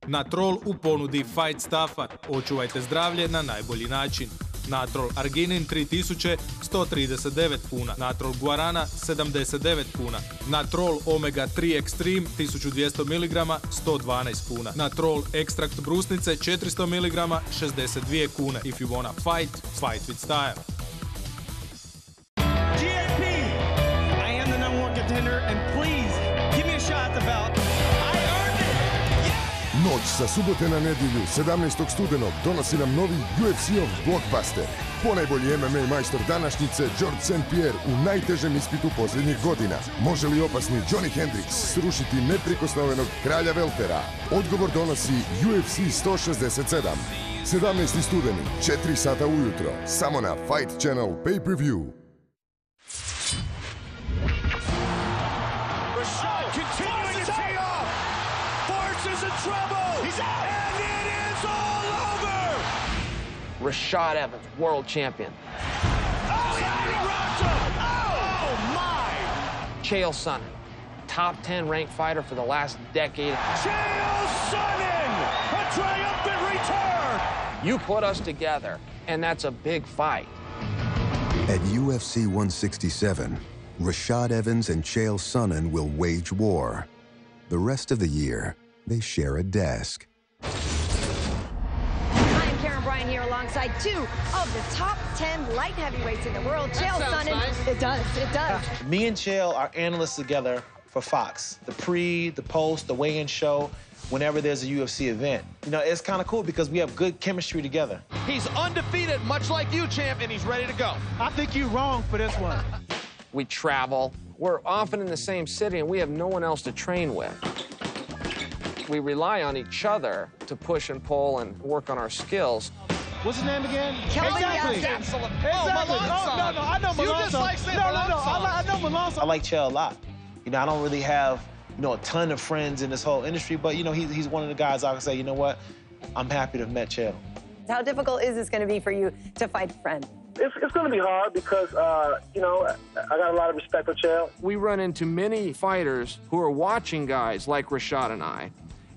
Natrol u ponudi Fight Staffa. Očuvajte zdravlje na najbolji način. Natrol Arginin 3000, 139 kuna. Natrol Guarana 79 kuna. Natrol Omega 3 Extreme 1200 mg 112 kuna. Natrol Ekstrakt brusnice 400 mg 62 kuna. If you wanna fight, fight with style. GAP, I am the #1 contender and please give me a shot at the belt. I earned it. Yeah! Noć sa subote na nedjelju, 17. studenog, donosi nam novi UFC-ov blockbuster. Ponajbolji MMA majstor današnjice, George St. Pierre, u najtežem ispitu posljednjih godina. Može li opasni Johnny Hendricks srušiti neprikosnovenog kralja Weltera? Odgovor donosi UFC 167. 17. studeni, 4 sata ujutro, samo na Fight Channel Pay-Per-View. Rashad continuing to tee off. Forces in trouble. He's out. And it is all over. Rashad Evans, world champion. Oh, he rocked him. Oh, my. Chael Sonnen, top 10 ranked fighter for the last decade. Chael Sonnen, a triumphant return. You put us together, and that's a big fight. At UFC 167, Rashad Evans and Chael Sonnen will wage war. The rest of the year, they share a desk. Brian here alongside 2 of the top 10 light heavyweights in the world. Chael Sonnen. Nice. It does. Me and Chael are analysts together for Fox. The pre, the post, the weigh-in show, whenever there's a UFC event. You know, it's kind of cool because we have good chemistry together. He's undefeated, much like you, champ, and he's ready to go. I think you're wrong for this one. We travel. We're often in the same city, and we have no one else to train with. We rely on each other to push and pull and work on our skills. What's his name again? Kelvin Exactly. Gastelum. Exactly. Oh, no, I know Malone. You just like saying No, Malone. I know Malone. I like Chael a lot. You know, I don't really have, you know, a ton of friends in this whole industry, but, you know, he's one of the guys I can say, you know what, I'm happy to have met Chael. How difficult is this going to be for you to fight a friend? It's going to be hard because, you know, I got a lot of respect for Chael. We run into many fighters who are watching guys like Rashad and I,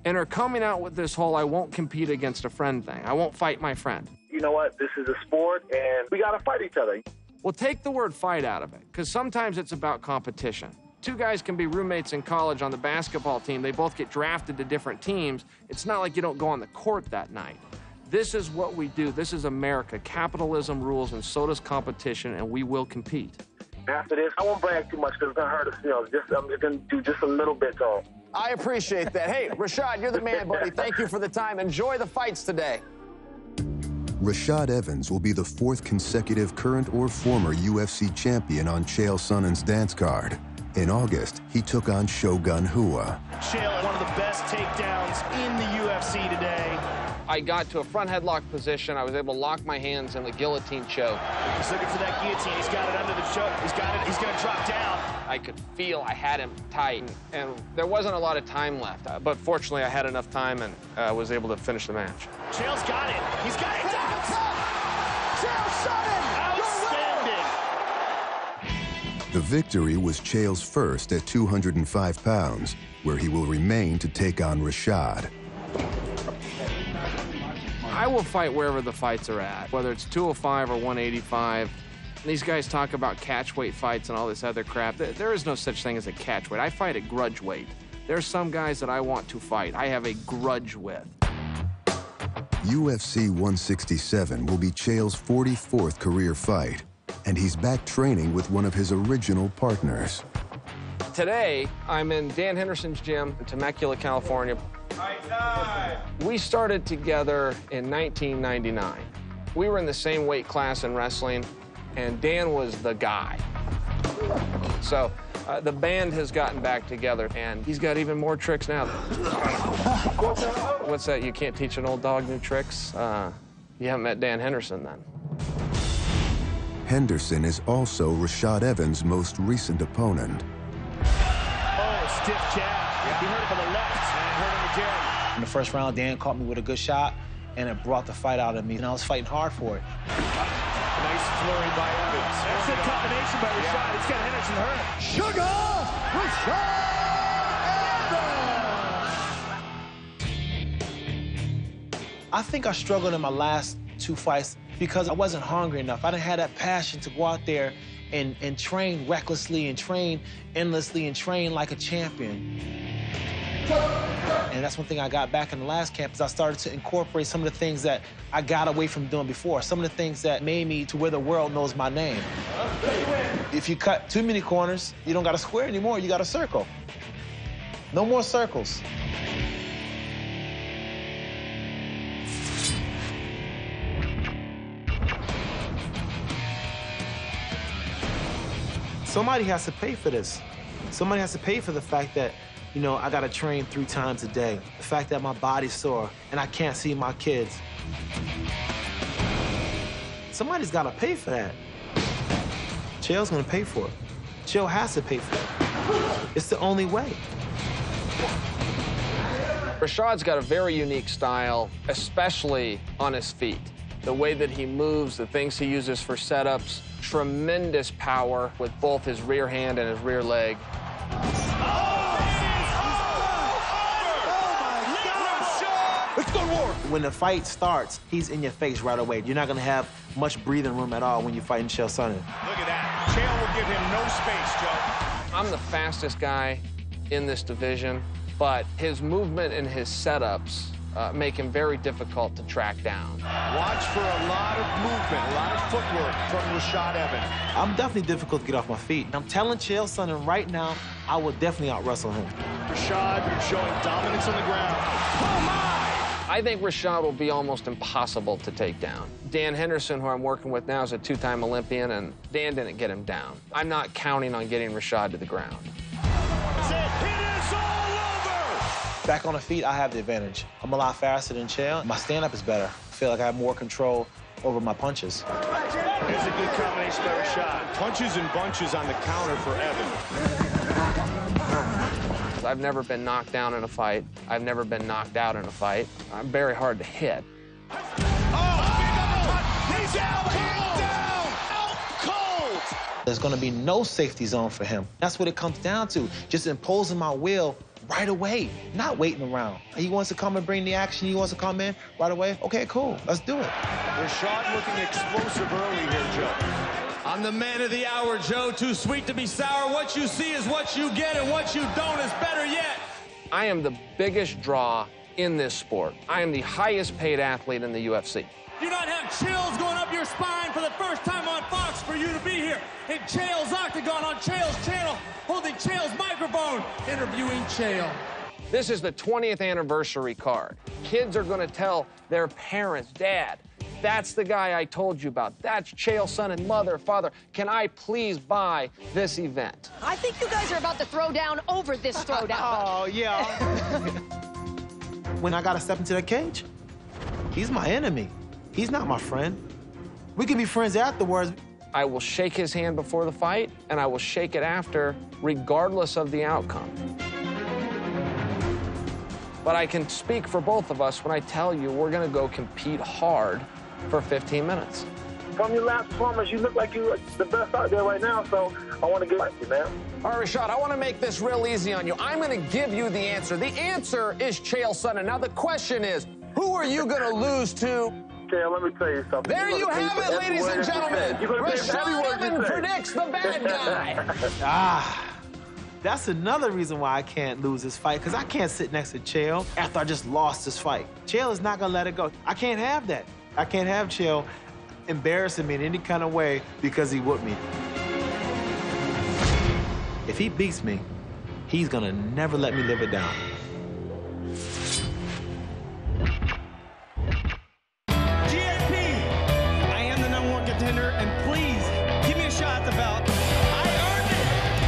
and are coming out with this whole I won't compete against a friend thing. I won't fight my friend. You know what? This is a sport, and we got to fight each other. Well, take the word fight out of it, because sometimes it's about competition. 2 guys can be roommates in college on the basketball team. They both get drafted to different teams. It's not like you don't go on the court that night. This is what we do. This is America. Capitalism rules, and so does competition, and we will compete. After this, I won't brag too much because it's going to hurt us. You know, I'm going to do just a little bit, though. I appreciate that. Hey, Rashad, you're the man, buddy. Thank you for the time. Enjoy the fights today. Rashad Evans will be the 4th consecutive current or former UFC champion on Chael Sonnen's dance card. In August, he took on Shogun Rua. Chael, one of the best takedowns in the UFC today. I got to a front headlock position. I was able to lock my hands in the guillotine choke. He's looking for that guillotine. He's got it under the choke. He's got it. He's going to drop down. I could feel I had him tight, and there wasn't a lot of time left. But fortunately, I had enough time and was able to finish the match. Chael's got it. He's got it. Chael Sonnen. Outstanding. The victory was Chael's first at 205 pounds, where he will remain to take on Rashad. I will fight wherever the fights are at, whether it's 205 or 185. These guys talk about catch weight fights and all this other crap. There is no such thing as a catch weight. I fight at grudge weight. There's some guys that I want to fight. I have a grudge with. UFC 167 will be Chael's 44th career fight, and he's back training with one of his original partners. Today, I'm in Dan Henderson's gym in Temecula, California. We started together in 1999. We were in the same weight class in wrestling, and Dan was the guy. So the band has gotten back together, and he's got even more tricks now. What's that? You can't teach an old dog new tricks? You haven't met Dan Henderson, then. Henderson is also Rashad Evans' most recent opponent. Oh, stiff jab. He heard it from the left and hurt him again. In the first round, Dan caught me with a good shot, and it brought the fight out of me, and I was fighting hard for it. Nice flurry by Evans. That's a combination by Rashad. He's got Henderson hurt. Sugar Rashad Evans! I think I struggled in my last 2 fights because I wasn't hungry enough. I didn't have that passion to go out there and train recklessly and train endlessly and train like a champion. And that's one thing I got back in the last camp is I started to incorporate some of the things that I got away from doing before, some of the things that made me to where the world knows my name. If you cut too many corners, you don't got a square anymore, you got a circle. No more circles. Somebody has to pay for this. Somebody has to pay for the fact that, you know, I gotta train 3 times a day. The fact that my body's sore and I can't see my kids. Somebody's gotta pay for that. Chael's gonna pay for it. Chael has to pay for it. It's the only way. Rashad's got a very unique style, especially on his feet. The way that he moves, the things he uses for setups, tremendous power with both his rear hand and his rear leg. Let's go to war. When the fight starts, he's in your face right away. You're not gonna have much breathing room at all when you're fighting Chael Sonnen. Look at that. Chael will give him no space, Joe. I'm the fastest guy in this division, but his movement and his setups make him very difficult to track down. Watch for a lot of movement, a lot of footwork from Rashad Evans. I'm definitely difficult to get off my feet. I'm telling Chael Sonnen right now, I will definitely out-wrestle him. Rashad showing dominance on the ground. Oh, my! I think Rashad will be almost impossible to take down. Dan Henderson, who I'm working with now, is a 2-time Olympian, and Dan didn't get him down. I'm not counting on getting Rashad to the ground. That's it. It is all over! Back on the feet, I have the advantage. I'm a lot faster than Chael. My stand-up is better. I feel like I have more control over my punches. There's a good combination by Rashad. Punches and bunches on the counter for Evans. I've never been knocked down in a fight. I've never been knocked out in a fight. I'm very hard to hit. Oh, he's out cold! There's gonna be no safety zone for him. That's what it comes down to, just imposing my will right away, not waiting around. He wants to come and bring the action, he wants to come in right away. Okay, cool, let's do it. Rashad looking explosive early here, Joe. I'm the man of the hour, Joe. Too sweet to be sour. What you see is what you get, and what you don't is better yet. I am the biggest draw in this sport. I am the highest paid athlete in the UFC. Do not have chills going up your spine for the first time on Fox for you to be here in Chael's Octagon on Chael's channel, holding Chael's microphone, interviewing Chael. This is the 20th anniversary card. Kids are going to tell their parents, Dad, that's the guy I told you about. That's Chael Sonnen, mother, father. Can I please buy this event? I think you guys are about to throw down over this throwdown. Oh, yeah. When I gotta step into that cage, he's my enemy. He's not my friend. We can be friends afterwards. I will shake his hand before the fight, and I will shake it after, regardless of the outcome. But I can speak for both of us when I tell you we're gonna go compete hard for 15 minutes. From your last performance, you look like you're the best out there right now, so I want to get like you, man. All right, Rashad, I want to make this real easy on you. I'm going to give you the answer. The answer is Chael Sonnen. Now, the question is, who are you going to lose to? Chael, let me tell you something. There you have it, ladies and gentlemen. Rashad Evans predicts the bad guy. That's another reason why I can't lose this fight, because I can't sit next to Chael after I just lost this fight. Chael is not going to let it go. I can't have that. I can't have Chael embarrassing me in any kind of way because he whooped me. If he beats me, he's going to never let me live it down. GSP, I am the #1 contender, and please, give me a shot at the belt. I earned it!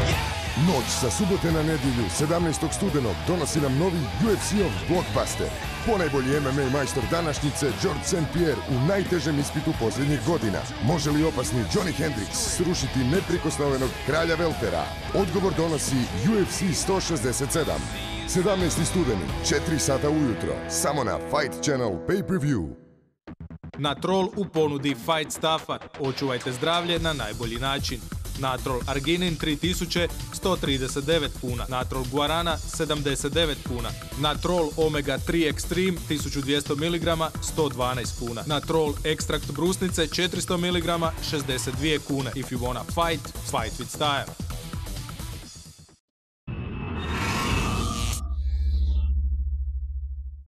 Yeah! Noć sa subote na nedjelju, 17. studenog, donosi nam novi UFC-ov blockbuster. Ponajbolji MMA majstor današnjice, George St. Pierre, u najtežem ispitu posljednjih godina. Može li opasni Johnny Hendricks srušiti neprikosnovenog kralja Weltera? Odgovor donosi UFC 167. 17. studeni, 4 sata ujutro, samo na Fight Channel Pay-Per-View. Na Troll u ponudi Fight Stuffa. Očuvajte zdravlje na najbolji način. Natrol Arginin 3000 139 kuna. Natrol Guarana 79 kuna. Natrol Omega 3 Extreme 1200 mg 112 kuna. Natrol Extract brusnice 400 mg 62 kune. If you wanna fight, fight with style.